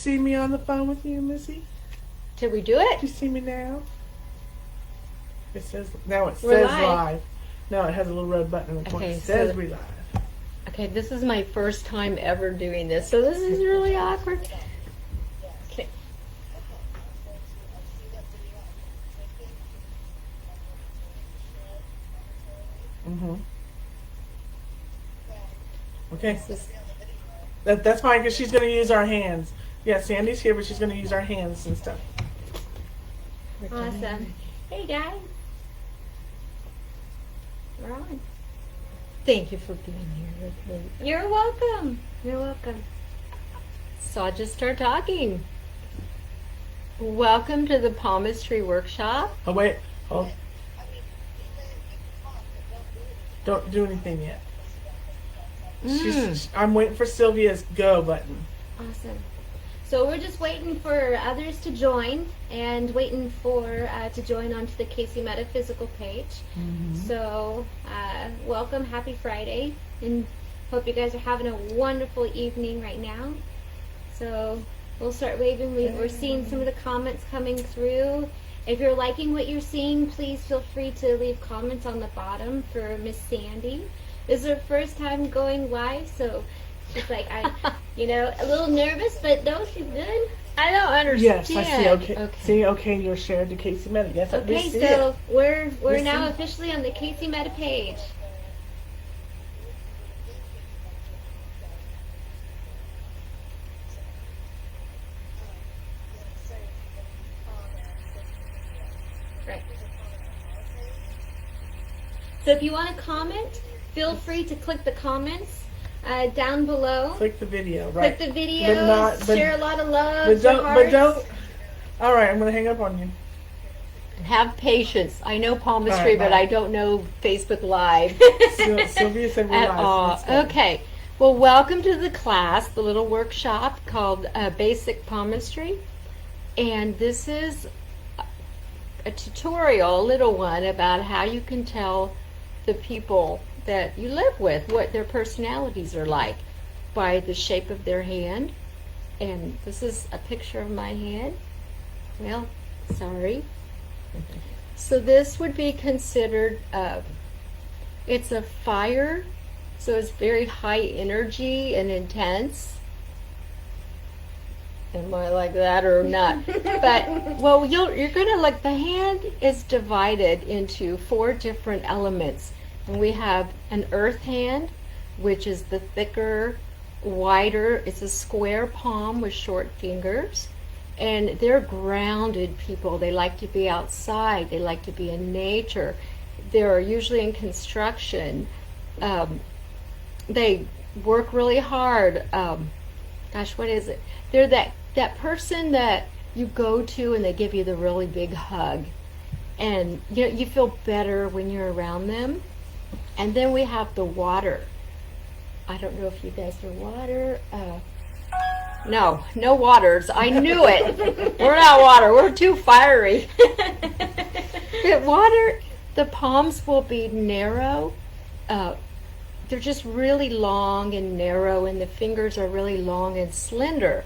See me on the phone with you, Missy? Did we do Do it? you see me now? It says now. It We're says live. live. No, it has a little red button in the corner. Okay, It says so- we live. Okay, this is my first time ever doing this, so this is really awkward. Okay. Okay, This is, that's fine because she's going to use our hands. Yeah, Sandy's here, but she's going to use our hands and stuff. awesome. Hey guys. We're on. Thank you for being here with me. You're welcome. You're welcome. So I'll just start talking. Welcome to the Palmistry workshop. Oh wait, hold. Don't do anything yet. I'm waiting for Sylvia's go button. Awesome. So we're just waiting for others to join and waiting for to join onto the KC Metaphysical page. So welcome, happy Friday, and hope you guys are having a wonderful evening right now. So we'll start waving. We're seeing some of the comments coming through. If you're liking what you're seeing, please feel free to leave comments on the bottom for Miss Sandy. This is her first time going live, so she's like, a little nervous, but no, she's good. I don't understand. Yes, I see. Okay. See, okay, you're shared to KC Meta. Yes, we Okay, see so it. we're We now see. officially on the KC Meta page. Right. So if you want to comment, feel free to click the comments down below. Click the video, right? Click the video, share a lot of love. But don't. All right, I'm gonna hang up on you. Have patience. I know Palmistry, All right, but bye. I don't know Facebook Live Sylvia said we're at live. all. Let's go. Okay. Well, welcome to the class, the little workshop called Basic Palmistry. And this is a tutorial, a little one, about how you can tell the people that you live with what their personalities are like by the shape of their hand. And this is a picture of my hand. Well, sorry. So this would be considered, it's a fire, so it's very high energy and intense. Am I like that or not? But, well, you're going to, like, the hand is divided into 4 different elements. And we have an earth hand, which is the thicker, wider, it's a square palm with short fingers. And they're grounded people. They like to be outside. They like to be in nature. They're usually in construction. They work really hard. Gosh, what is it? They're that person that you go to and they give you the really big hug. And you feel better when you're around them. And then we have the water. I don't know if you guys are water. No waters. I knew it. We're not water. We're too fiery. But water, the palms will be narrow. They're just really long and narrow, and the fingers are really long and slender.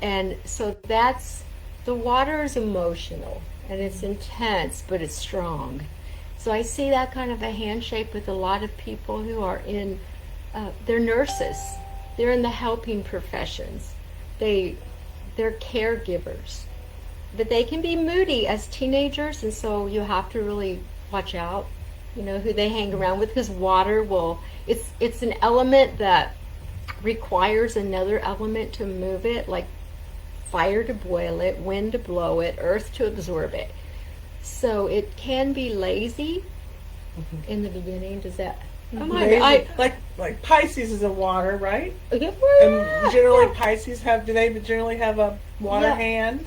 And so the water is emotional, and it's intense, but it's strong. So I see that kind of a hand shape with a lot of people who are in, they're nurses. They're in the helping professions. They're caregivers. But they can be moody as teenagers, and so you have to really watch out, who they hang around with, because water it's an element that requires another element to move it, like fire to boil it, wind to blow it, earth to absorb it. So it can be lazy in the beginning. Does that? Oh my Lazy. God! Like Pisces is a water, right? Yeah. And generally Pisces do they generally have a water Yeah. hand?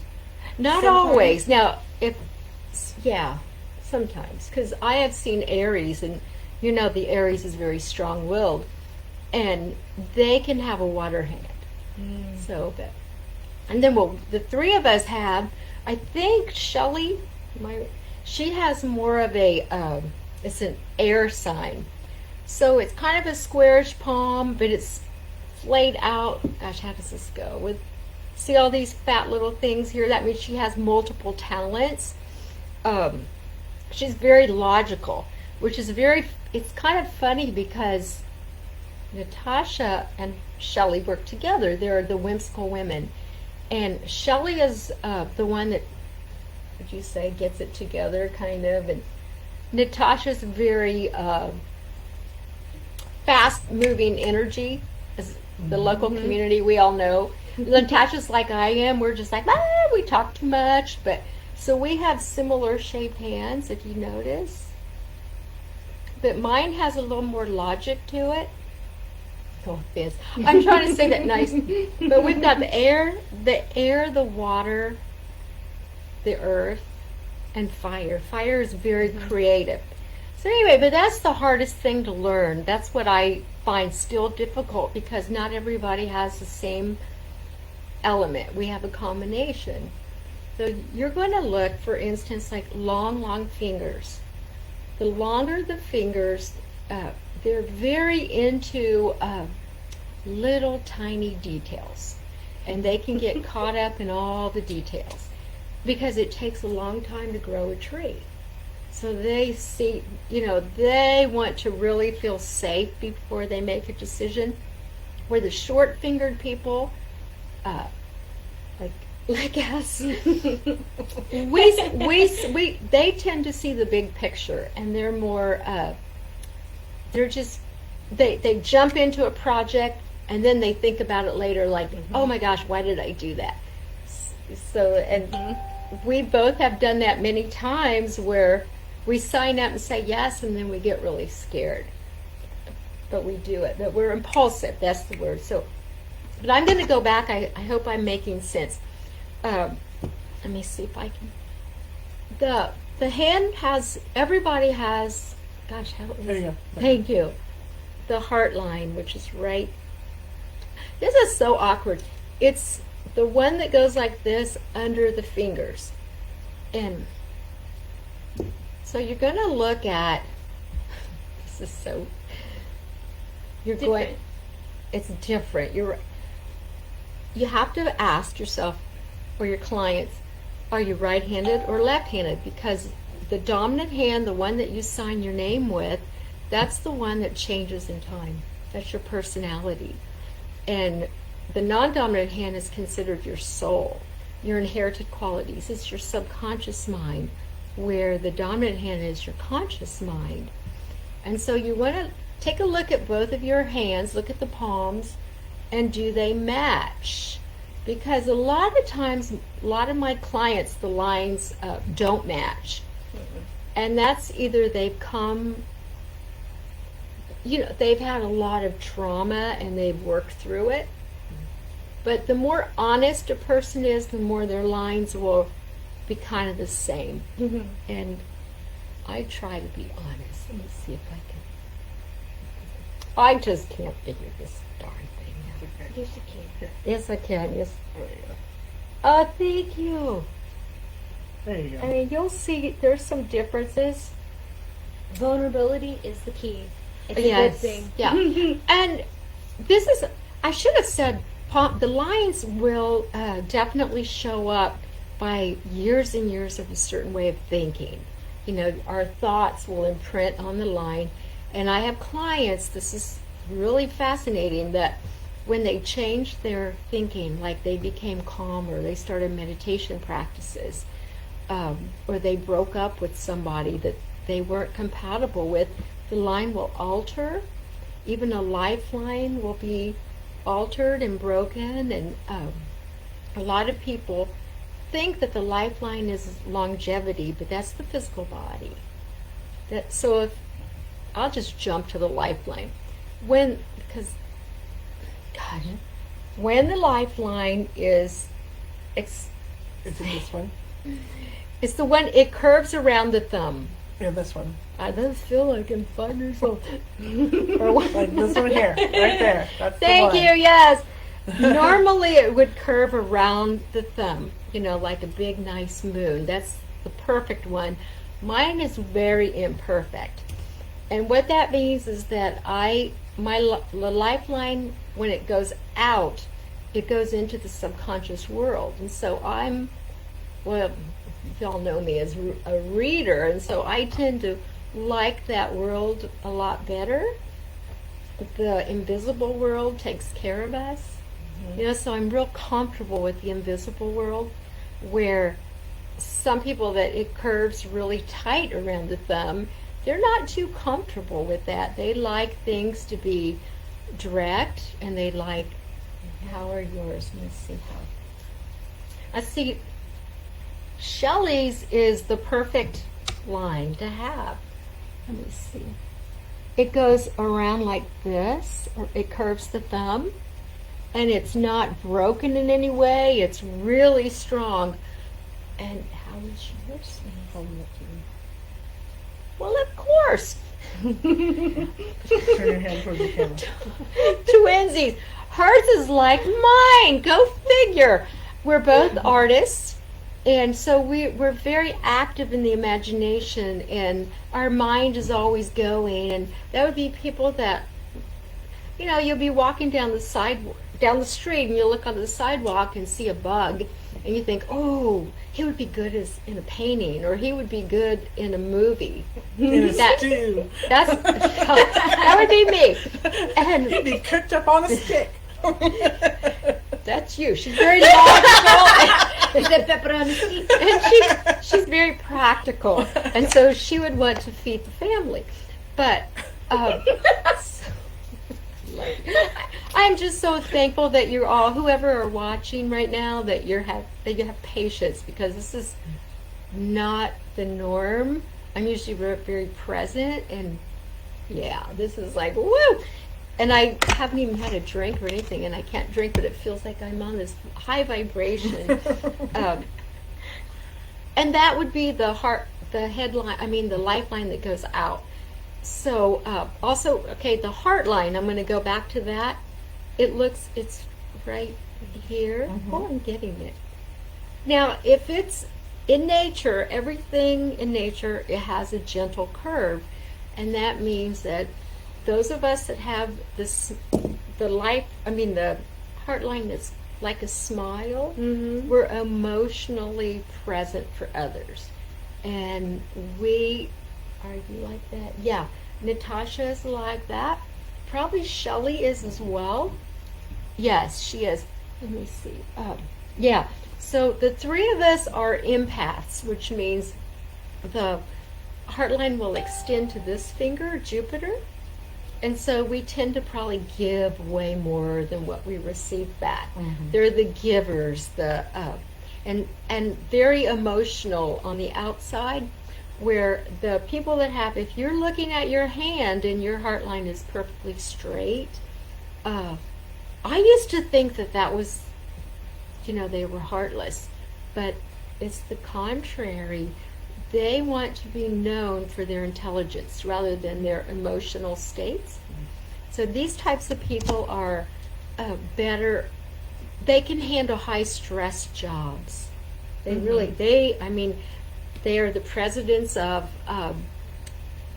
Not Sometimes. always. Now, sometimes, because I have seen Aries, and the Aries is very strong-willed, and they can have a water hand. So, and then the 3 of us have. I think Shelley, she has more of a. It's an air sign, so it's kind of a squarish palm, but it's flayed out. Gosh, how does this go with See all these fat little things here? That means she has multiple talents. She's very logical, which is it's kind of funny because Natasha and Shelley work together. They're the whimsical women. And Shelley is the one that, would you say, gets it together, kind of. And Natasha's very fast-moving energy, as the local community we all know. Natasha's like I am. We're just like, we talk too much. But so we have similar shaped hands, if you notice. But mine has a little more logic to it. Oh, Vince. I'm trying to say that nice. But we've got the air, the water, the earth, and fire. Fire is very creative. So anyway, but that's the hardest thing to learn. That's what I find still difficult because not everybody has the same element. We have a combination. So you're going to look, for instance, like long fingers. The longer the fingers, they're very into little tiny details, and they can get caught up in all the details because it takes a long time to grow a tree. So they see, they want to really feel safe before they make a decision. Where the short-fingered people, like us, they tend to see the big picture, and they're more, they jump into a project and then they think about it later, like, oh my gosh, why did I do that? So, and we both have done that many times where we sign up and say yes, and then we get really scared. But we do it. But we're impulsive. That's the word. So, but I'm going to go back. I hope I'm making sense. Let me see if I can. The hand has. Everybody has. Gosh, how is There you it? go. Thank you. The heart line, which is right. This is so awkward. It's the one that goes like this under the fingers, and so you're going to look at. This is so. You're Different. going. It's different. You have to ask yourself, or your clients, are you right-handed or left-handed? Because the dominant hand, the one that you sign your name with, that's the one that changes in time. That's your personality. And the non-dominant hand is considered your soul, your inherited qualities. It's your subconscious mind, where the dominant hand is your conscious mind. And so you want to take a look at both of your hands, look at the palms, and do they match? Because a lot of times, a lot of my clients, the lines don't match. And that's either they've come, they've had a lot of trauma and they've worked through it. But the more honest a person is, the more their lines will be kind of the same. And I try to be honest. Let me see if I can. I just can't figure this darn thing out. Yes, you can. Yes, I can. Yes. There you go. Oh, thank you. There you I go. mean, you'll see there's some differences. Vulnerability is the key. It's a Yes. good thing. Yeah. And this is, I should have said, the lines will definitely show up by years and years of a certain way of thinking. Our thoughts will imprint on the line. And I have clients, this is really fascinating, that when they changed their thinking, like they became calmer, they started meditation practices, or they broke up with somebody that they weren't compatible with, the line will alter. Even a lifeline will be altered and broken. And a lot of people think that the lifeline is longevity, but that's the physical body. So if I'll just jump to the lifeline. When the lifeline is, Is it this one? it's the one, it curves around the thumb. Yeah, this one. I don't feel like I'm 5 years old. Or like this one here, right there. That's Thank the you, one. yes. Normally it would curve around the thumb, like a big nice moon. That's the perfect one. Mine is very imperfect. And what that means is that the lifeline, when it goes out, it goes into the subconscious world. And so well, y'all know me as a reader, and so I tend to like that world a lot better. The invisible world takes care of us. So I'm real comfortable with the invisible world, where some people that it curves really tight around the thumb, they're not too comfortable with that. They like things to be direct, and they like, how are yours? Let's see how. I see Shelley's is the perfect line to have. Let me see. It goes around like this, or it curves the thumb, and it's not broken in any way. It's really strong. And how is yours? Well, of course. Turn your hand towards the camera. Twinsies. Hers is like mine. Go figure. We're both artists, and so we're very active in the imagination, and our mind is always going. And that would be people that, you'll be walking down the street, and you'll look on the sidewalk and see a bug, and you think, oh, he would be good in a painting, or he would be good in a movie. In a stew. That would be me. And he'd be cooked up on a stick. That's you. She's very logical. Is that pepper on the stick? And she's very practical, and so she would want to feed the family. But I'm just so thankful that you're all, whoever are watching right now, that you have patience, because this is not the norm. I'm usually very present, and this is like woo. And I haven't even had a drink or anything, and I can't drink, but it feels like I'm on this high vibration. And that would be the headline, the lifeline that goes out. So also, the heart line, I'm going to go back to that. It's right here. Oh, I'm getting it. Now, if it's in nature, everything in nature, it has a gentle curve. And that means that those of us that have the heart line that's like a smile, we're emotionally present for others. And are you like that? Yeah. Natasha is like that. Probably Shelley is as well. Yes, she is. Let me see. So the three of us are empaths, which means the heart line will extend to this finger, Jupiter. And so we tend to probably give way more than what we receive back. They're the givers, and very emotional on the outside, where the people that have, if you're looking at your hand and your heart line is perfectly straight, I used to think that was, they were heartless, but it's the contrary. They want to be known for their intelligence rather than their emotional states. So these types of people are better. They can handle high stress jobs. They they are the presidents of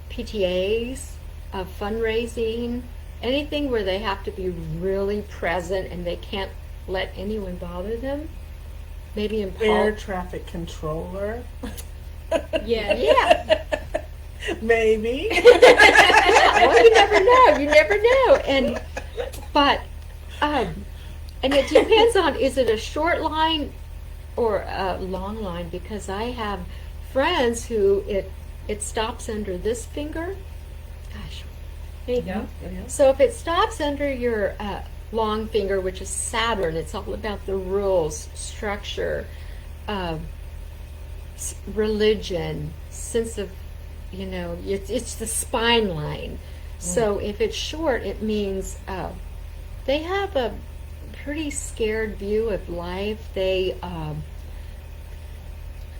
PTAs, of fundraising, anything where they have to be really present and they can't let anyone bother them. Maybe in air traffic controller. Yeah. Maybe. Well, you never know. And it depends on, is it a short line or a long line? Because I have friends who it stops under this finger. Gosh, there you go. So if it stops under your long finger, which is Saturn, it's all about the rules, structure, religion, sense of, it's the spine line. So if it's short, it means they have a pretty scared view of life. They're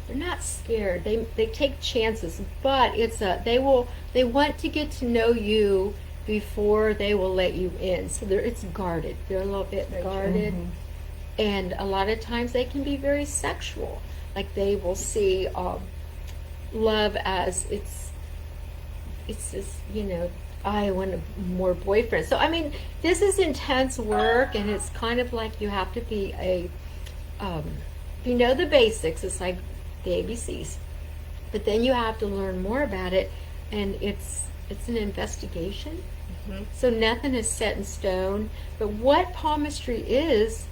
not scared. They take chances, but they want to get to know you before they will let you in. So it's guarded. They're a little bit guarded, and a lot of times they can be very sexual. Like they will see love as it's this, I want more boyfriends. So, I mean, this is intense work, and it's kind of like you have to be if you know the basics, it's like the ABCs. But then you have to learn more about it, and it's an investigation. So nothing is set in stone. But what palmistry is,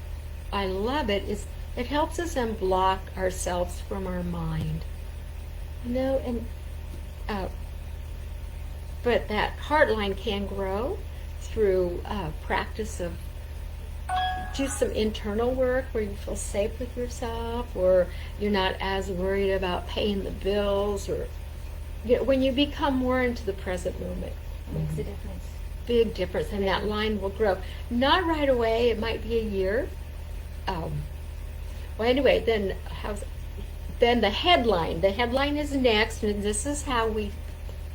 I love it, is it helps us unblock ourselves from our mind. And but that heart line can grow through practice of just some internal work where you feel safe with yourself, or you're not as worried about paying the bills, or when you become more into the present moment. Makes a difference. Big difference, and that line will grow. Not right away, it might be a year. Well, anyway, then the headline. The headline is next, and this is how we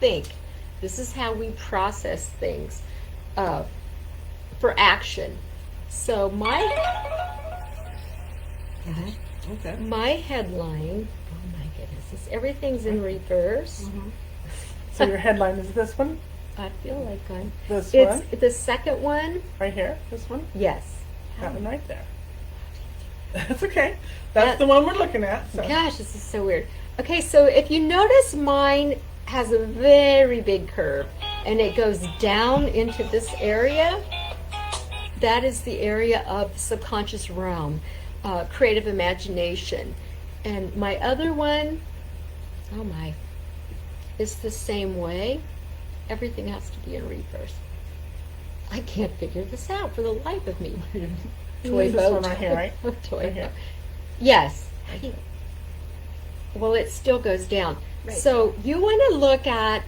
think. This is how we process things for action. So my headline, oh my goodness, everything's in reverse. So your headline is this one? I feel like This it's one? the second one. Right here? This one? Yes. That one right there. That's okay. That's the one we're looking at. So. Gosh, this is so weird. Okay, so if you notice, mine has a very big curve, and it goes down into this area. That is the area of the subconscious realm, creative imagination. And my other one, oh my, is the same way. Everything has to be in reverse. I can't figure this out for the life of me. Toy This boat. one right here, right? Toy Right here. boat. Yes. Well, it still goes down. Right. So you want to look at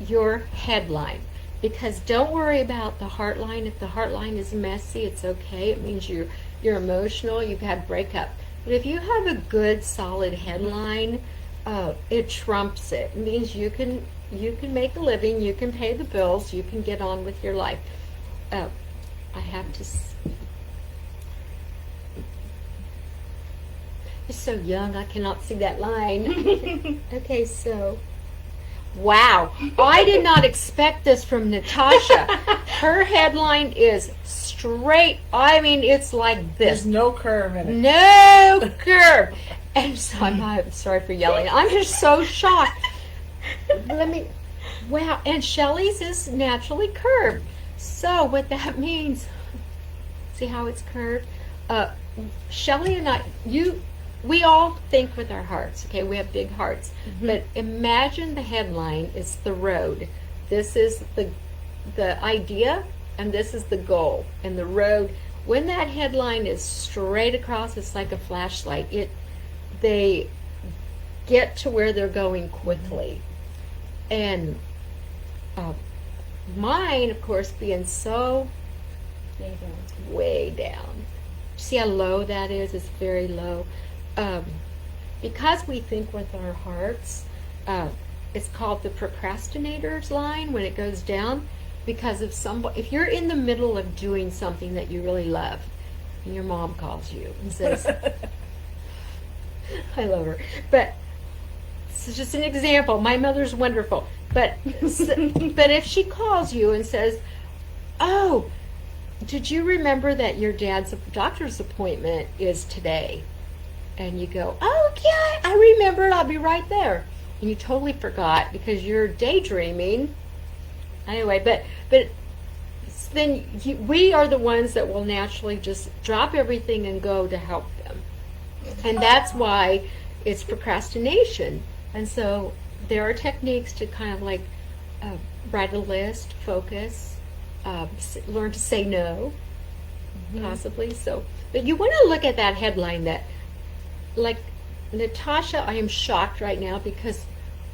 your headline, because don't worry about the heart line. If the heart line is messy, it's okay. It means you're emotional, you've had breakup. But if you have a good, solid headline, it trumps it. It means you can make a living, you can pay the bills, you can get on with your life. I have to. It's so young, I cannot see that line. Okay, so. Wow, I did not expect this from Natasha. Her headline is straight. I mean, it's like this. There's no curve in it. No curve. And so I'm sorry for yelling. I'm just so shocked. Wow, and Shelley's is naturally curved. So what that means, see how it's curved? Shelley and we all think with our hearts, okay? We have big hearts. But imagine the headline is the road. This is the idea, and this is the goal. And the road, when that headline is straight across, it's like a flashlight. They get to where they're going quickly. And mine, of course, being so way down. See how low that is? It's very low. Because we think with our hearts, it's called the procrastinator's line when it goes down. Because if you're in the middle of doing something that you really love, and your mom calls you and says, I love her, but this is just an example. My mother's wonderful, but if she calls you and says, "Oh, did you remember that your dad's doctor's appointment is today?" And you go, "Oh yeah, I remember. I'll be right there." And you totally forgot because you're daydreaming. Anyway, but then we are the ones that will naturally just drop everything and go to help them. And that's why it's procrastination. And so there are techniques to kind of like write a list, focus, learn to say no, possibly. So, but you want to look at that headline that, like Natasha, I am shocked right now because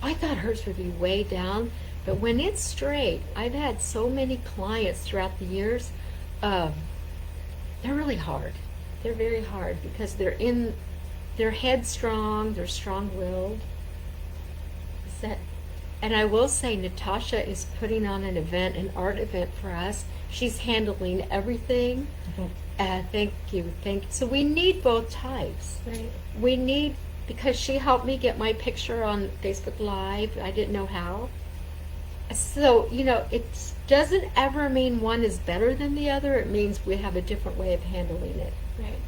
I thought hers would be way down. But when it's straight, I've had so many clients throughout the years. They're really hard. They're very hard because they're headstrong. They're strong-willed. And I will say, Natasha is putting on an art event for us. She's handling everything. Thank you. So we need both types. Right. We need, because she helped me get my picture on Facebook Live. I didn't know how. So, it doesn't ever mean one is better than the other. It means we have a different way of handling it. Right.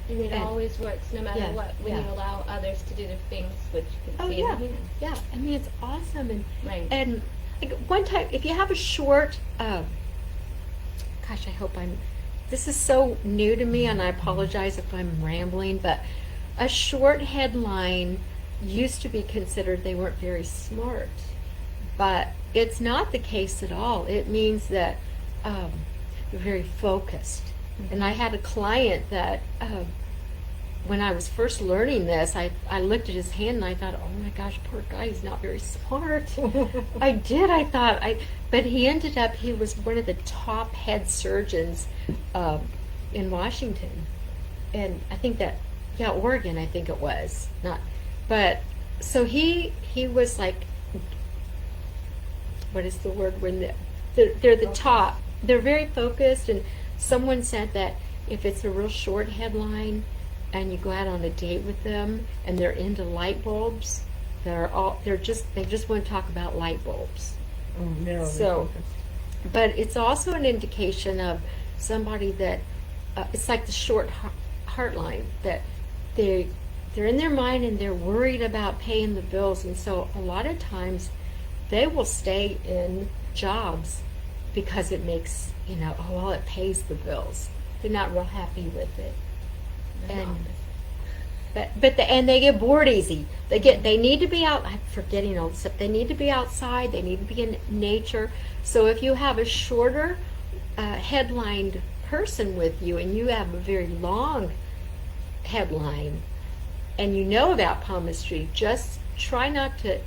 And it And- always works no matter Yeah, what when yeah. you allow others to do the things which you can Oh, see yeah. in the hands. Yeah, I mean, it's awesome. Right. And like one time, if you have a short, gosh, this is so new to me, and I apologize if I'm rambling, but a short headline used to be considered they weren't very smart. But it's not the case at all. It means that you're very focused. And I had a client that, when I was first learning this, I looked at his hand and I thought, oh my gosh, poor guy, he's not very smart. But he was one of the top head surgeons in Washington. And I think Oregon, I think it was. So he was like, what is the word when they're the top. They're very focused, and someone said that if it's a real short headline and you go out on a date with them and they're into light bulbs, they just want to talk about light bulbs. Narrowly So, focused. but it's also an indication of somebody that it's like the short heart line, that they're in their mind and they're worried about paying the bills, and so a lot of times they will stay in jobs because it makes, it pays the bills. They're not real happy with it. And and they get bored easy. They need to be out. I'm forgetting all this stuff. They need to be outside. They need to be in nature. So if you have a shorter headlined person with you, and you have a very long headline, and you know about palmistry, just try not to,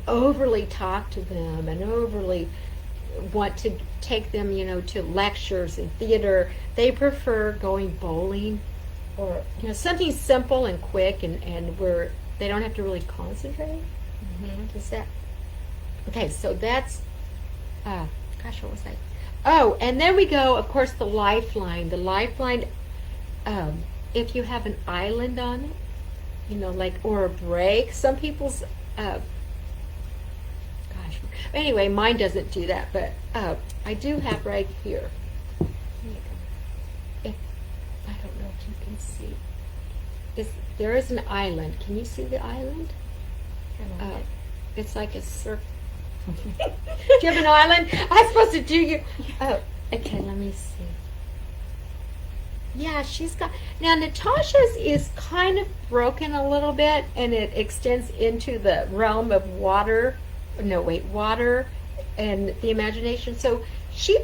overly talk to them and overly want to take them, to lectures and theater. They prefer going bowling or, something simple and quick and where they don't have to really concentrate. Mm-hmm. Is that okay? So that's gosh, what was that? Oh, and then we go, of course, the lifeline. The lifeline, if you have an island on it, or a break. Some people's anyway, mine doesn't do that, but I do have right here. I don't know if you can see. There is an island. Can you see the island? It's like a circle. Do you have an island? I'm supposed to do you. Oh, okay. Let me see. Yeah, she's got. Now Natasha's is kind of broken a little bit, and it extends into the realm of water. Water and the imagination. So she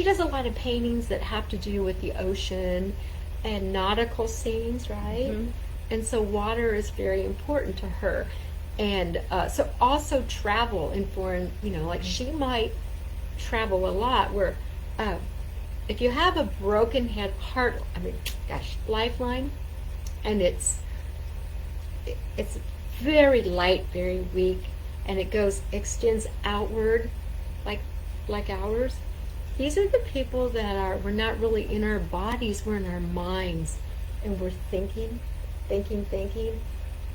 does a lot of paintings that have to do with the ocean and nautical scenes, right? Mm-hmm. And so water is very important to her. And so also travel in foreign, like she might travel a lot, where if you have a broken lifeline, and it's very light, very weak, and it extends outward like ours. These are the people that we're not really in our bodies, we're in our minds, and we're thinking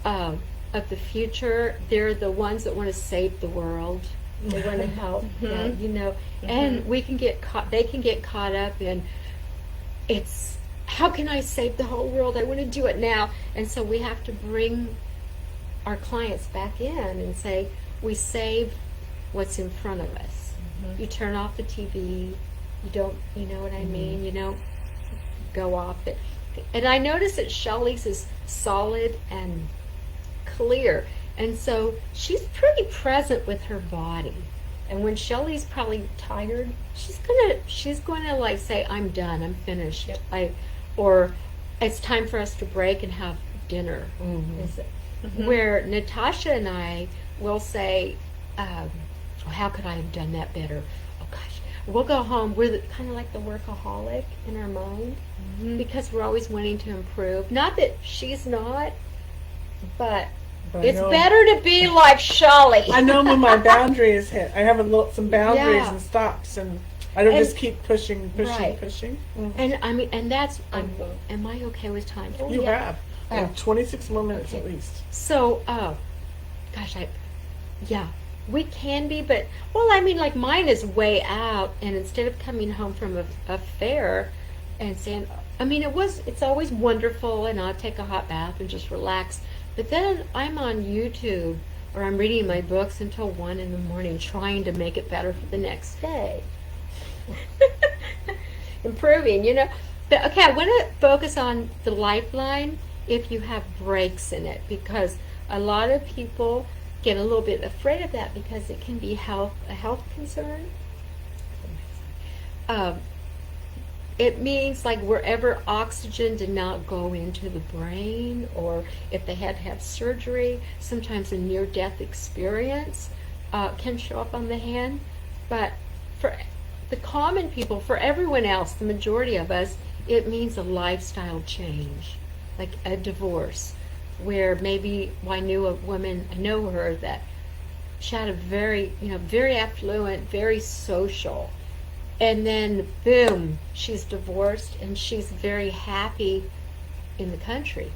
of the future. They're the ones that want to save the world. They want to help, and we can get caught, they can get caught up in, it's, how can I save the whole world? I want to do it now. And so we have to bring our clients back in and say, we save what's in front of us. You turn off the TV, you don't, you know what I mean? You don't go off it. And I notice that Shelley's is solid and clear, and so she's pretty present with her body. And when Shelley's probably tired, she's gonna like say, I'm done, I'm finished. Or it's time for us to break and have dinner. Where Natasha and I will say, how could I have done that better? Oh gosh, we'll go home. We're kind of like the workaholic in our mind, because we're always wanting to improve. Not that she's not, but it's better to be like Shelley. I know when my boundary is hit. I have some boundaries Yeah. and stops, and I don't just keep pushing. Right. Mm. And that's. Am I okay with time? You have. I Oh. have 26 more minutes Okay. at least. So, gosh, we can be, but, well, I mean, like mine is way out, and instead of coming home from a fair and saying, I mean, it's always wonderful, and I'll take a hot bath and just relax, but then I'm on YouTube, or I'm reading my books until 1 in the morning, trying to make it better for the next day. Improving, you know. But, okay, I want to focus on the lifeline if you have breaks in it, because a lot of people get a little bit afraid of that because it can be a health concern. It means like wherever oxygen did not go into the brain, or if they had to have surgery, sometimes a near-death experience can show up on the hand. But for the common people, for everyone else, the majority of us, it means a lifestyle change, like a divorce, where maybe I know her that she had a very, very affluent, very social, and then boom, she's divorced and she's very happy in the country.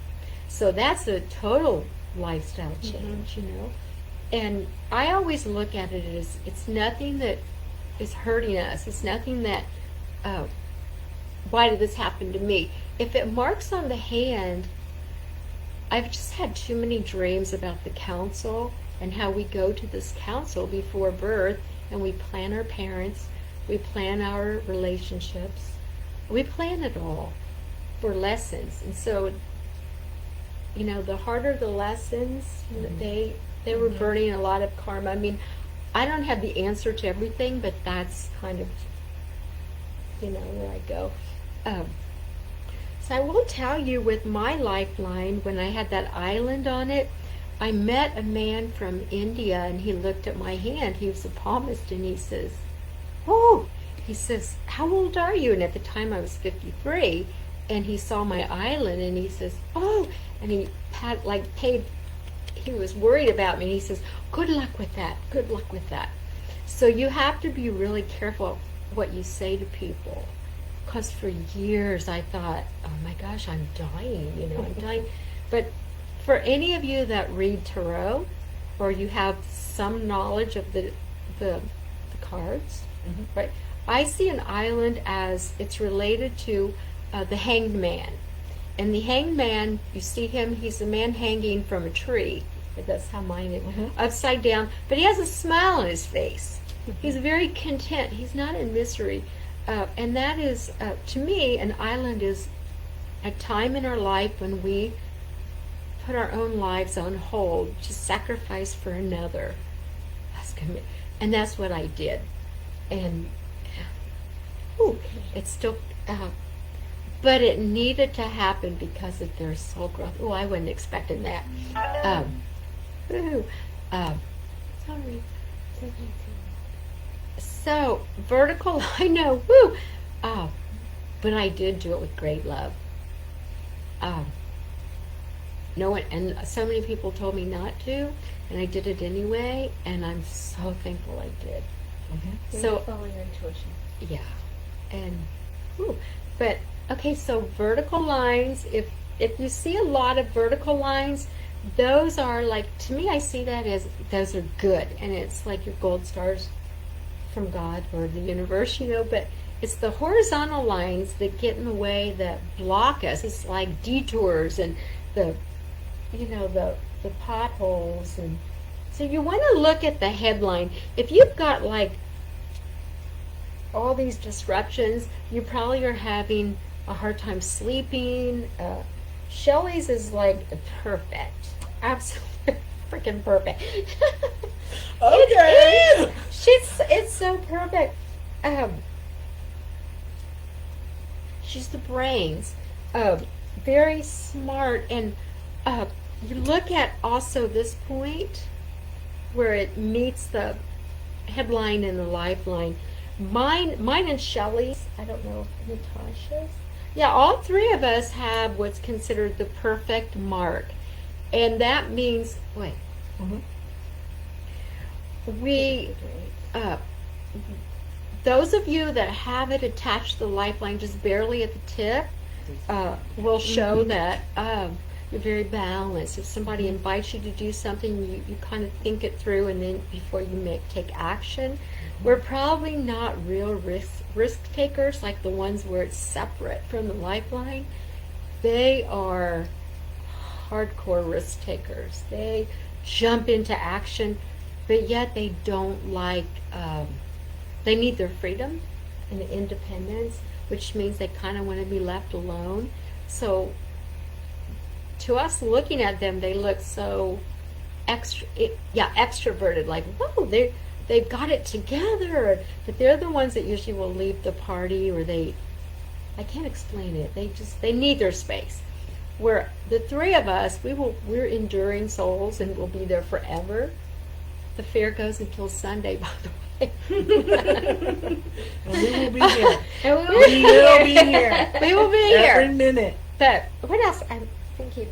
So that's a total lifestyle change, And I always look at it as it's nothing that is hurting us. It's nothing that, why did this happen to me? If it marks on the hand, I've just had too many dreams about the council and how we go to this council before birth and we plan our parents, we plan our relationships, we plan it all for lessons. And so, the harder the lessons, they were burning a lot of karma. I mean, I don't have the answer to everything, but that's kind of, where I go. So I will tell you, with my lifeline, when I had that island on it, I met a man from India, and he looked at my hand. He was a palmist, and he says, how old are you? And at the time I was 53, and he saw my island, and he says, and he he was worried about me, and he says, good luck with that, good luck with that. So you have to be really careful what you say to people. Because for years I thought, oh my gosh, I'm dying, I'm dying. But for any of you that read tarot, or you have some knowledge of the cards, right? I see an island as it's related to the hanged man. And the hanged man, you see him, he's a man hanging from a tree. That's how mine is, upside down. But he has a smile on his face. He's very content. He's not in misery. And that is, to me, an island is a time in our life when we put our own lives on hold to sacrifice for another. And that's what I did. And it's still, but it needed to happen because of their soul growth. I wasn't expecting that. Sorry. So, vertical, I know, but I did do it with great love. No one, and so many people told me not to, and I did it anyway, and I'm so thankful I did. So follow your intuition. Yeah, and, but, okay, so vertical lines, if you see a lot of vertical lines, those are like, to me, I see that as, those are good, and it's like your gold stars from God or the universe, but it's the horizontal lines that get in the way, that block us. It's like detours and the potholes. And so you want to look at the headline. If you've got like all these disruptions, you probably are having a hard time sleeping. Shelley's is like perfect, absolutely freaking perfect. Okay. It's so perfect. She's the brains. Very smart. And you look at also this point where it meets the headline and the lifeline. Mine and Shelley's, I don't know if Natasha's. Yeah, all three of us have what's considered the perfect mark. And that means, those of you that have it attached to the lifeline just barely at the tip will show that you're very balanced. If somebody invites you to do something, you kind of think it through, and then before you take action. We're probably not real risk takers like the ones where it's separate from the lifeline. They are hardcore risk takers. They jump into action, but yet they don't like, they need their freedom and independence, which means they kind of want to be left alone. So to us looking at them, they look so extroverted, like, whoa, they've got it together. But they're the ones that usually will leave the party, or I can't explain it. They need their space. Where the three of us, we're enduring souls and we'll be there forever. The fair goes until Sunday, by the way. And we will be here. And We will be here. We will be here. Every minute. But what else? I'm thinking.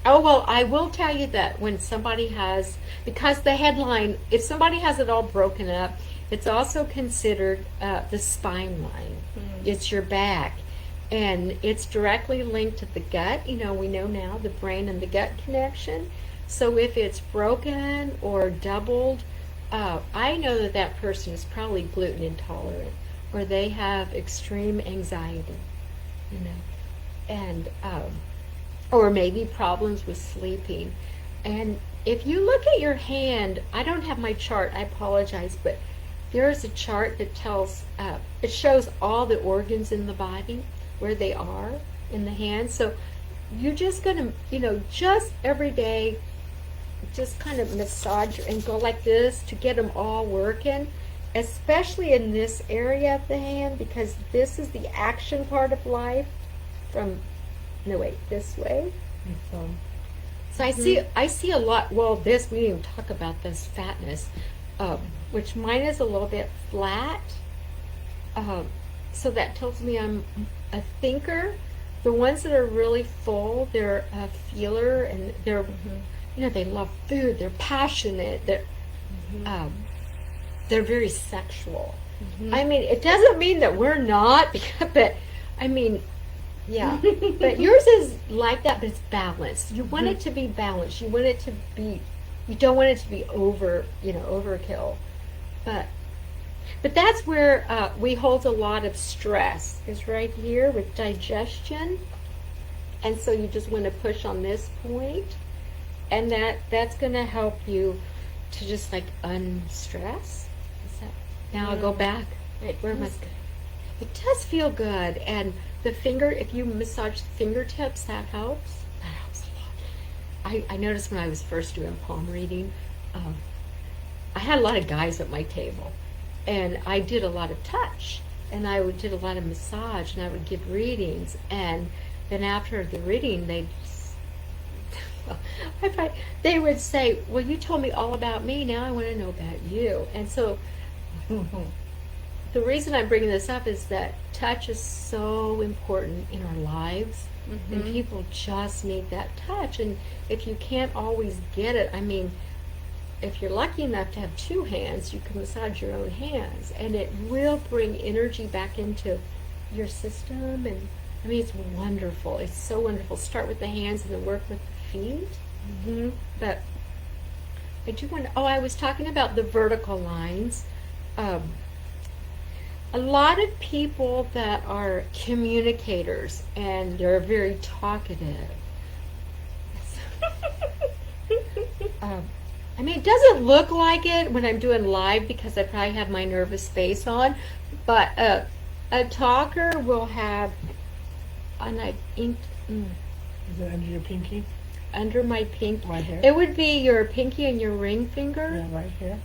Oh, well, I will tell you that when somebody has, because the headline, if somebody has it all broken up, it's also considered the spine line. It's your back. And it's directly linked to the gut. We know now the brain and the gut connection. So if it's broken or doubled, I know that person is probably gluten intolerant, or they have extreme anxiety, and or maybe problems with sleeping. And if you look at your hand, I don't have my chart, I apologize, but there is a chart that tells, it shows all the organs in the body, where they are in the hand. So you're just going to, just every day, just kind of massage and go like this to get them all working, especially in this area of the hand, because this is the action part of life this way. So I see a lot, well, we didn't even talk about this fatness, which mine is a little bit flat. So that tells me I'm a thinker. The ones that are really full, they're a feeler, and they're, they love food, they're passionate, they're very sexual. I mean, it doesn't mean that we're not, but I mean, yeah. But yours is like that, but it's balanced. You want it to be balanced. You want it to be, you don't want it to be overkill. But that's where we hold a lot of stress, is right here with digestion. And so you just want to push on this point, and that's going to help you to just like unstress. Now I'll go back. Wait, where am I? It does feel good, and the finger, if you massage the fingertips, that helps. That helps a lot. I noticed when I was first doing palm reading, I had a lot of guys at my table, and I did a lot of touch, and I did a lot of massage, and I would give readings, and then after the reading, they would say, well, you told me all about me, now I want to know about you. And so the reason I'm bringing this up is that touch is so important in our lives, and people just need that touch. And if you can't always get it, I mean, if you're lucky enough to have two hands, you can massage your own hands, and it will bring energy back into your system. And I mean, it's wonderful. It's so wonderful. Start with the hands and then work with the feet. But I do want to, I was talking about the vertical lines. A lot of people that are communicators and they're very talkative. I mean, it doesn't look like it when I'm doing live because I probably have my nervous face on, but a talker will have, and I inked, Is it under your pinky? under my pinky. Right here? It would be your pinky and your ring finger. Yeah, right here.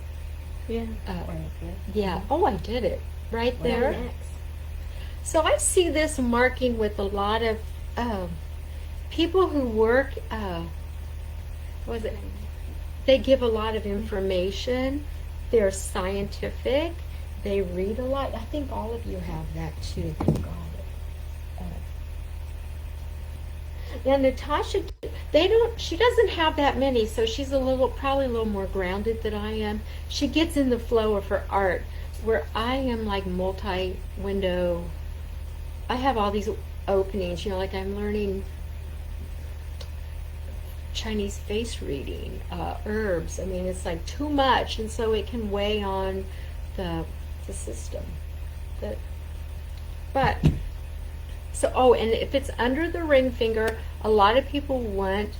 Yeah. Right here. Yeah. Oh, I did it right Right there. Next. So I see this marking with a lot of people who work. What was it? They give a lot of information. They're scientific. They read a lot. I think all of you have that too. Thank God. Now Natasha, she doesn't have that many, so she's probably a little more grounded than I am. She gets in the flow of her art, where I am like multi-window. I have all these openings, like I'm learning Chinese face reading, herbs. I mean, it's like too much, and so it can weigh on the system. But so, and if it's under the ring finger, a lot of people want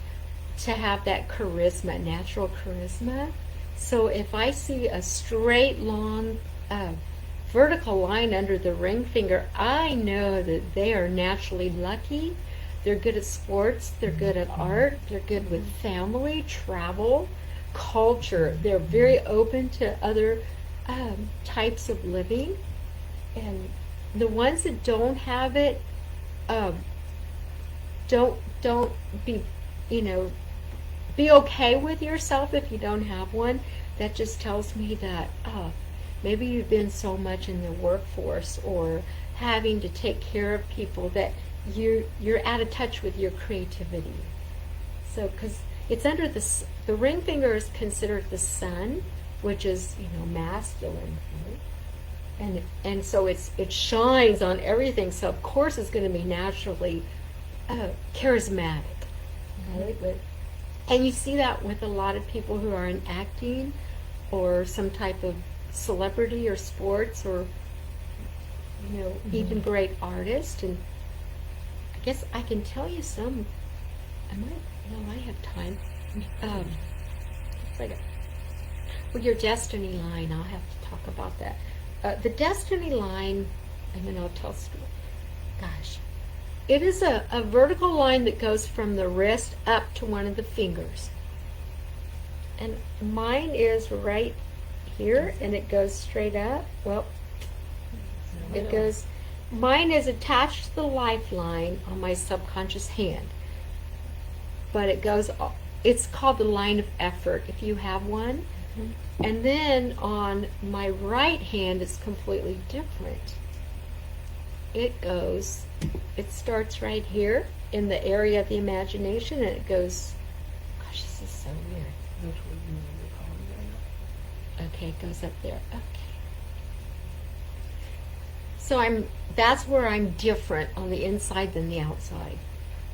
to have that charisma, natural charisma. So if I see a straight, long, vertical line under the ring finger, I know that they are naturally lucky. They're good at sports, they're good at art, they're good with family, travel, culture. They're very open to other types of living. And the ones that don't have it, don't be, be okay with yourself if you don't have one. That just tells me that maybe you've been so much in the workforce or having to take care of people that you're out of touch with your creativity. So, because it's under the ring finger is considered the sun, which is masculine, right? And so it shines on everything. So of course it's going to be naturally charismatic, right? And you see that with a lot of people who are in acting or some type of celebrity or sports or even great artists. And I guess I can tell you some. I have time. Well, your destiny line, I'll have to talk about that. The destiny line, and then I'll tell story. Gosh, it is a vertical line that goes from the wrist up to one of the fingers. And mine is right here, and it goes straight up. Well, it goes. Mine is attached to the lifeline on my subconscious hand. But it goes, it's called the line of effort if you have one. Mm-hmm. And then on my right hand, it's completely different. It starts right here in the area of the imagination, and it goes, gosh, this is so weird. Okay, it goes up there. Okay. So that's where I'm different on the inside than the outside.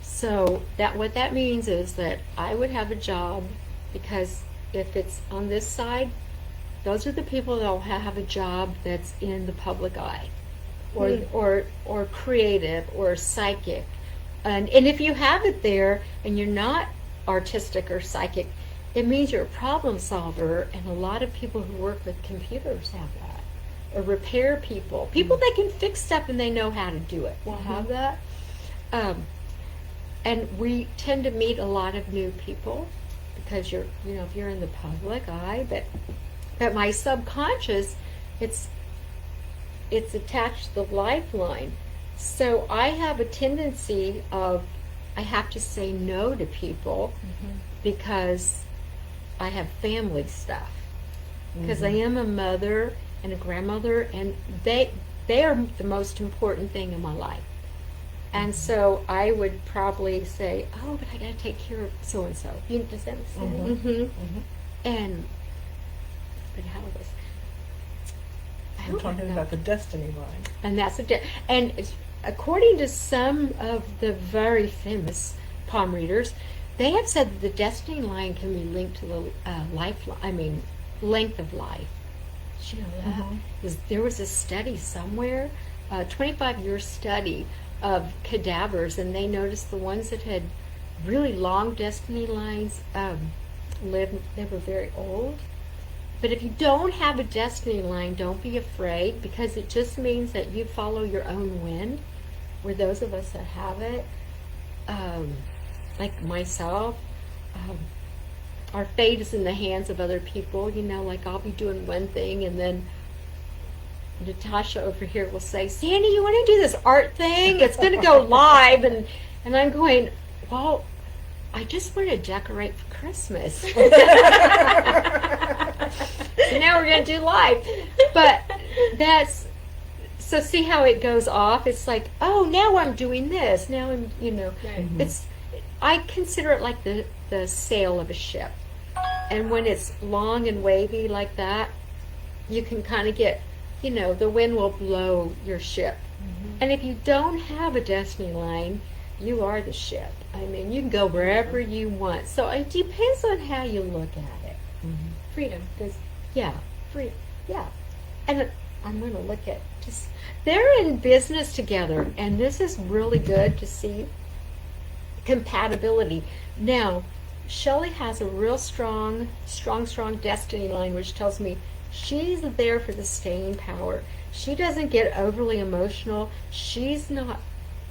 So what that means is that I would have a job, because if it's on this side, those are the people that will have a job that's in the public eye, or creative or psychic. And if you have it there and you're not artistic or psychic, it means you're a problem solver, and a lot of people who work with computers have that. Or repair people that can fix stuff and they know how to do it will have that. And we tend to meet a lot of new people because if you're in the public eye, but my subconscious, it's attached to the lifeline. So I have a tendency I have to say no to people because I have family stuff. Because I am a mother and a grandmother, and they are the most important thing in my life. And so I would probably say, oh, but I got to take care of so-and-so. Does that make sense? But how was I'm talking about the destiny line. And that's and according to some of the very famous palm readers, they have said that the destiny line can be linked to the length of life. Did you know that? There was a study somewhere, a 25-year study of cadavers, and they noticed the ones that had really long destiny lines they were very old. But if you don't have a destiny line, don't be afraid, because it just means that you follow your own wind. Where those of us that have it, like myself, our fate is in the hands of other people. Like I'll be doing one thing, and then Natasha over here will say, Sandy, you want to do this art thing? It's going to go live. And I'm going, well, I just want to decorate for Christmas. So now we're going to do live. But so see how it goes off? It's like, oh, now I'm doing this. Now I'm, I consider it like the sail of a ship. And when it's long and wavy like that, you can kind of get, the wind will blow your ship. And if you don't have a destiny line, you are the ship. I mean, you can go wherever you want. So it depends on how you look at it. Freedom. Yeah, free. Yeah, and I'm going to look at just they're in business together, and this is really good to see compatibility. Now, Shelley has a real strong destiny line, which tells me she's there for the staying power. She doesn't get overly emotional. She's not,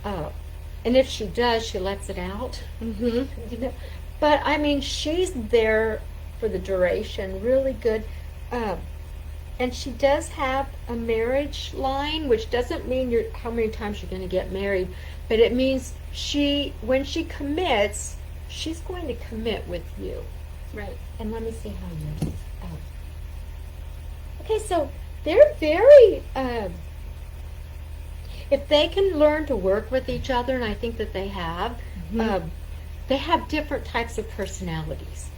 and if she does, she lets it out. You know, but I mean, she's there for the duration. Really good. And she does have a marriage line, which doesn't mean how many times you're going to get married, but it means when she commits, she's going to commit with you. Right. And let me see how you. Okay, so they're very. If they can learn to work with each other, and I think that they have different types of personalities.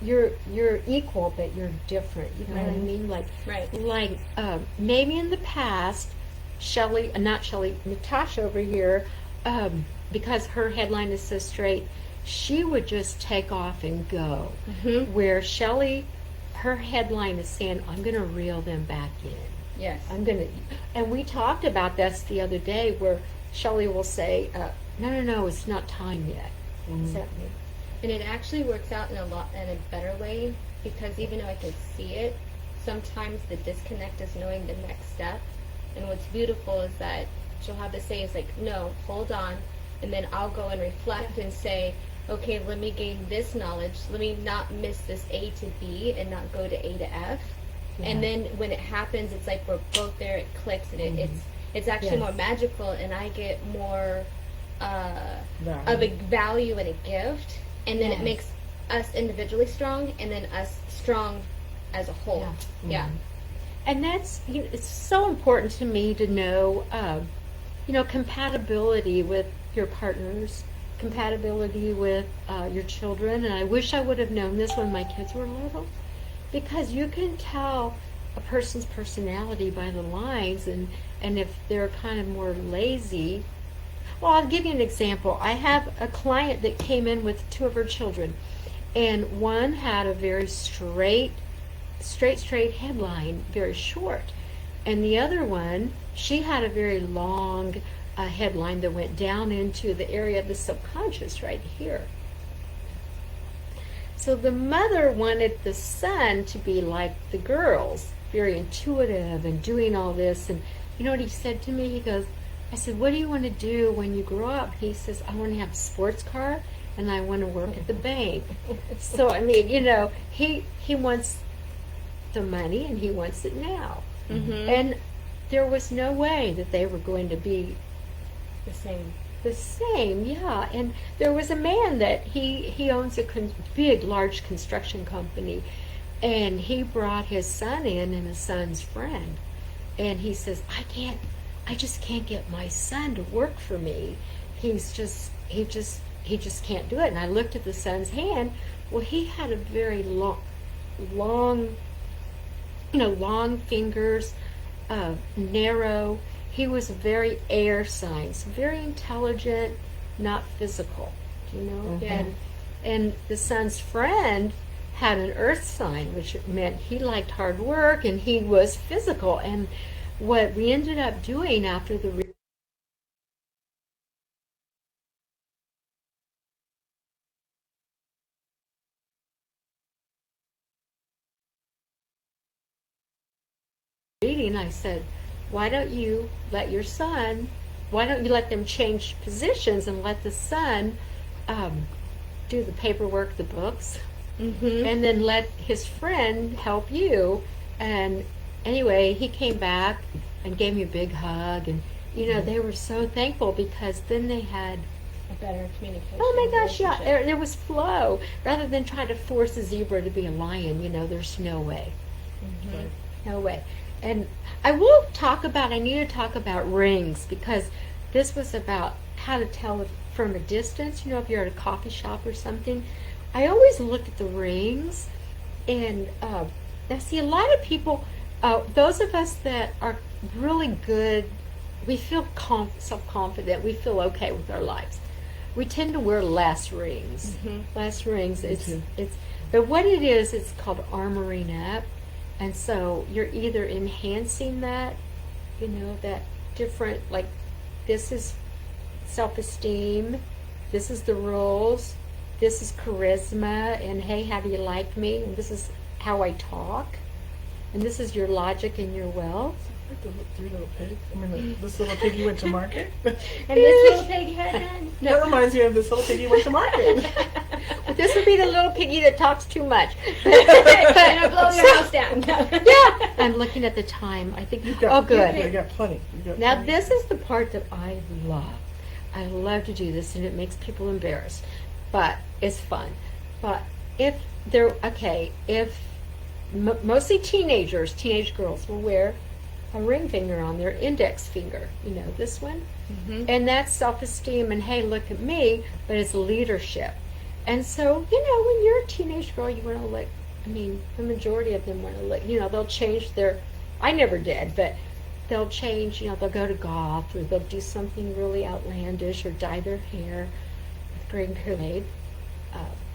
You're equal, but you're different. You know what I mean? Like maybe in the past, Natasha over here, because her headline is so straight, she would just take off and go. Where Shelley, her headline is saying, "I'm going to reel them back in." Yes. And we talked about this the other day, where Shelley will say, "No, it's not time yet." What's that mean? And it actually works out in a better way, because even though I can see it, sometimes the disconnect is knowing the next step. And what's beautiful is that she'll have to say, is like, "No, hold on," and then I'll go and reflect and say, "Okay, let me gain this knowledge. Let me not miss this A to B and not go to A to F." And then when it happens, it's like we're both there. It clicks, and it's actually more magical, and I get more of a value and a gift. And then it makes us individually strong, and then us strong as a whole. Yeah. And that's, it's so important to me to know, compatibility with your partners, compatibility with your children. And I wish I would have known this when my kids were little, because you can tell a person's personality by the lines, and if they're kind of more lazy. Well, I'll give you an example. I have a client that came in with two of her children, and one had a very straight headline, very short, and the other one, she had a very long headline that went down into the area of the subconscious right here. So the mother wanted the son to be like the girls, very intuitive and doing all this. And you know what he said to me? He goes, I said, "What do you want to do when you grow up?" He says, "I want to have a sports car, and I want to work at the bank." So, I mean, he wants the money, and he wants it now. And there was no way that they were going to be The same. Yeah. And there was a man that he owns a large construction company, and he brought his son in and his son's friend, and he says, I just can't get my son to work for me. He just can't do it." And I looked at the son's hand. Well, he had a very long fingers, narrow. He was very air signs, very intelligent, not physical, Yeah. And the son's friend had an earth sign, which meant he liked hard work and he was physical. And what we ended up doing after the reading, I said, why don't you let them change positions and let the son do the paperwork, the books, and then let his friend help you. And anyway, he came back and gave me a big hug, and they were so thankful, because then they had A better communication. oh my gosh, yeah, relationship. there was flow, rather than trying to force a zebra to be a lion. There's no way. No way. And I need to talk about rings, because this was about how to tell from a distance, if you're at a coffee shop or something. I always look at the rings, and I see a lot of people, those of us that are really good we feel self-confident. We feel okay with our lives. We tend to wear less rings. Less rings. But what it is, it's called armoring up. And so you're either enhancing that, that different, like, this is self-esteem, this is the rules, this is charisma, and hey, how do you like me? And this is how I talk. And this is your logic and your wealth. Like the three little pigs. I mean, this little piggy went to market. And this little pig had That reminds me of this little piggy went to market. But this would be the little piggy that talks too much. gonna blow your house down. Yeah. I'm looking at the time. I think. Oh, good. You got plenty. Now this is the part that I love. I love to do this, and it makes people embarrassed, but it's fun. But if mostly teenage girls will wear a ring finger on their index finger, this one, and that's self-esteem, and hey, look at me, but it's leadership. And so, when you're a teenage girl, you want to look, the majority of them want to look, they'll change I never did, but they'll change, they'll go to goth, or they'll do something really outlandish, or dye their hair with green Kool-Aid,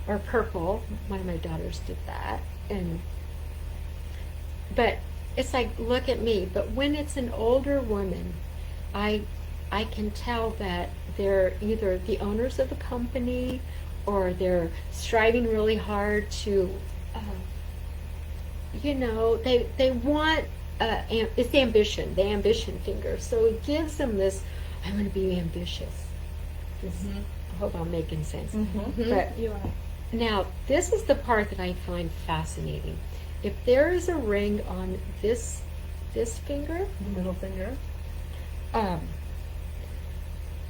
or purple. One of my daughters did that, but it's like, look at me. But when it's an older woman, I can tell that they're either the owners of the company, or they're striving really hard to, they want, it's the ambition finger. So it gives them this, I want to be ambitious. I hope I'm making sense. But You are. now, this is the part that I find fascinating. If there is a ring on this finger, The middle finger.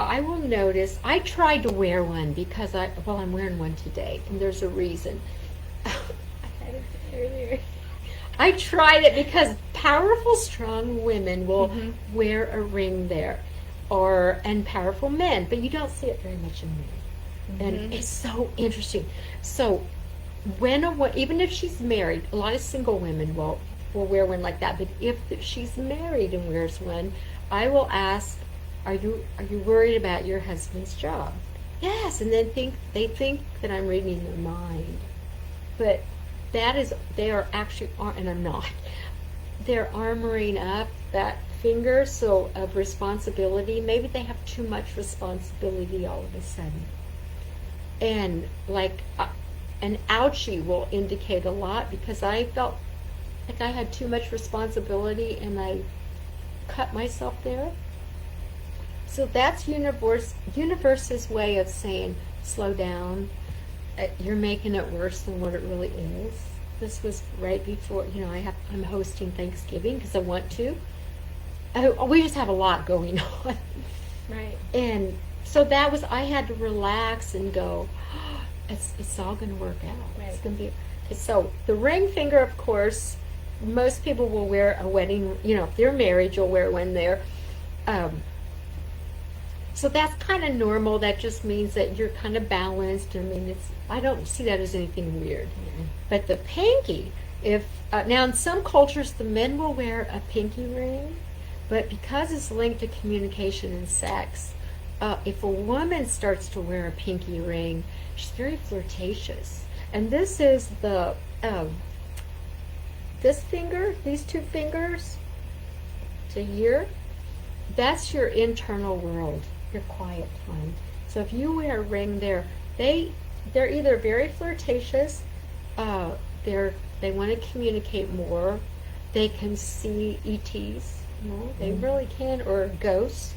I will notice, I tried to wear one because I'm wearing one today, and there's a reason. I had it earlier. I tried it because powerful, strong women will wear a ring there, and powerful men, but you don't see it very much in men. And it's so interesting. So even if she's married, a lot of single women will wear one like that. But if she's married and wears one, I will ask, "Are you worried about your husband's job?" Yes, and then they think that I'm reading their mind, but they are actually, and I'm not. They're armoring up that finger of responsibility. Maybe they have too much responsibility all of a sudden, and like. An ouchie will indicate a lot, because I felt like I had too much responsibility and I cut myself there. So that's universe's way of saying, slow down. You're making it worse than what it really is. This was right before, I'm hosting Thanksgiving because I want to. We just have a lot going on. Right. And so I had to relax and go, it's all going to work out. Right. It's going to be. So the ring finger, of course, most people will wear a wedding. If they're married, you'll wear one there. So that's kind of normal. That just means that you're kind of balanced. I don't see that as anything weird. But the pinky, now in some cultures the men will wear a pinky ring, but because it's linked to communication and sex, if a woman starts to wear a pinky ring, she's very flirtatious. And this is this finger, these two fingers to here, that's your internal world, your quiet time. So if you wear a ring there, they're either very flirtatious, they want to communicate more, they can see ETs, they really can, or ghosts.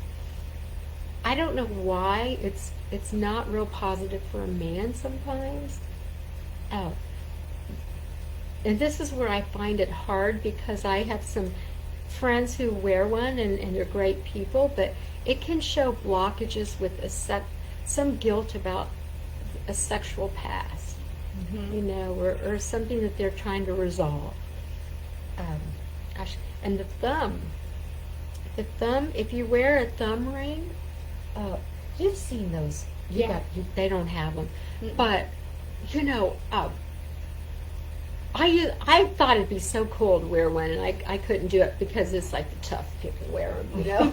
I don't know why it's not real positive for a man sometimes. And this is where I find it hard, because I have some friends who wear one and they're great people, but it can show blockages with some guilt about a sexual past, or something that they're trying to resolve. And the thumb, if you wear a thumb ring, you've seen those. They don't have them, but I thought it'd be so cool to wear one, and I couldn't do it because it's like the tough people wear them, you know.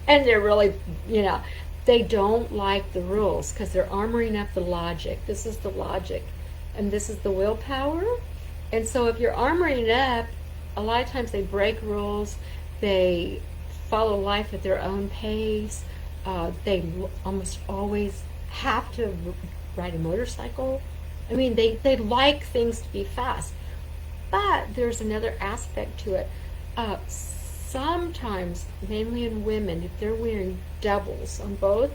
And they're really, you know, they don't like the rules because they're armoring up the logic. This is the logic, and this is the willpower. And so if you're armoring it up, a lot of times they break rules. They follow life at their own pace. They almost always have to ride a motorcycle. I mean, they like things to be fast. But there's another aspect to it. Sometimes, mainly in women, if they're wearing doubles on both,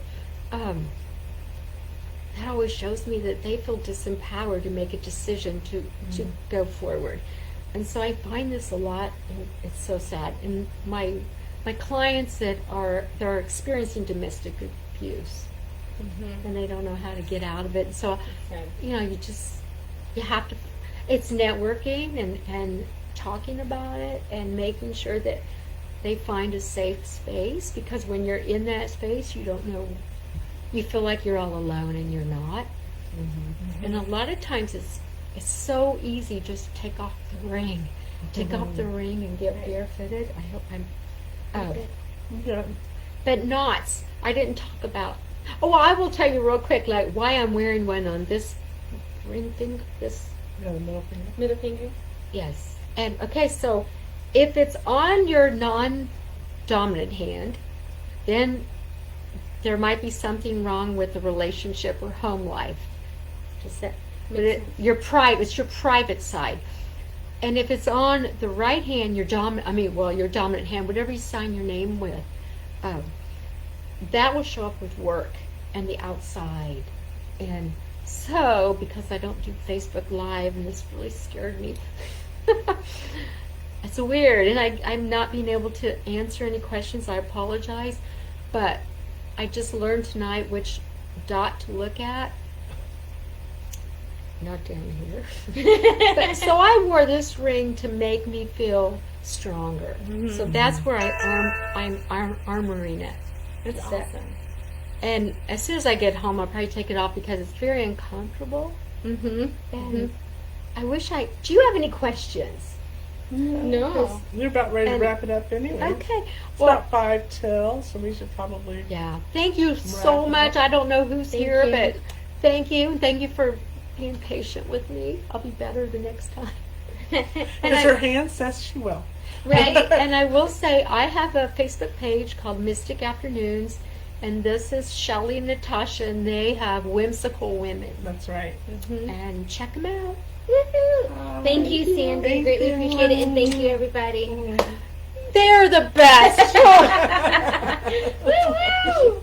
that always shows me that they feel disempowered to make a decision to go forward. And so I find this a lot, and it's so sad. And my clients they're experiencing domestic abuse, and they don't know how to get out of it. So, you know, you have to, it's networking and talking about it and making sure that they find a safe space, because when you're in that space, you don't know, you feel like you're all alone, and you're not. And a lot of times it's so easy just to take off the ring. Take off the ring and get barefooted. I hope I'm but knots, I didn't talk about. Oh, I will tell you real quick, like, why I'm wearing one on this ring thing, this Yeah, the middle finger. Middle finger. yes. And okay, so if it's on your non-dominant hand, then there might be something wrong with the relationship or home life. Just that, but it's your private side. And if it's on the right hand, your dominant hand, whatever you sign your name with, that will show up with work and the outside. And so, because I don't do Facebook Live, and this really scared me, it's weird, and I'm not being able to answer any questions. I apologize, but I just learned tonight which dot to look at. Not down here. But, so I wore this ring to make me feel stronger. So that's where I'm armoring it. That's awesome. And as soon as I get home, I'll probably take it off because it's very uncomfortable. And I wish do you have any questions? No. We're about ready to wrap it up anyway. Okay. It's about 5 till, so we should probably. Yeah. Thank you so much. I don't know who's here, but thank you. Thank you for being patient with me. I'll be better the next time. Because her hand says she will. Right. And I will say, I have a Facebook page called Mystic Afternoons, and this is Shelley and Natasha, and they have whimsical women. That's right. And check them out. Thank you, Sandy. Thank Greatly you. appreciate it, and thank you, everybody. They're the best. Woo-woo!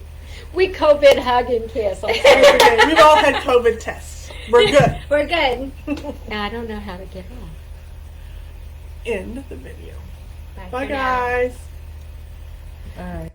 We COVID hug and kiss. We've all had COVID tests. We're good. We're good. Now I don't know how to get off. End the video. Bye Bye, for now. guys. All right.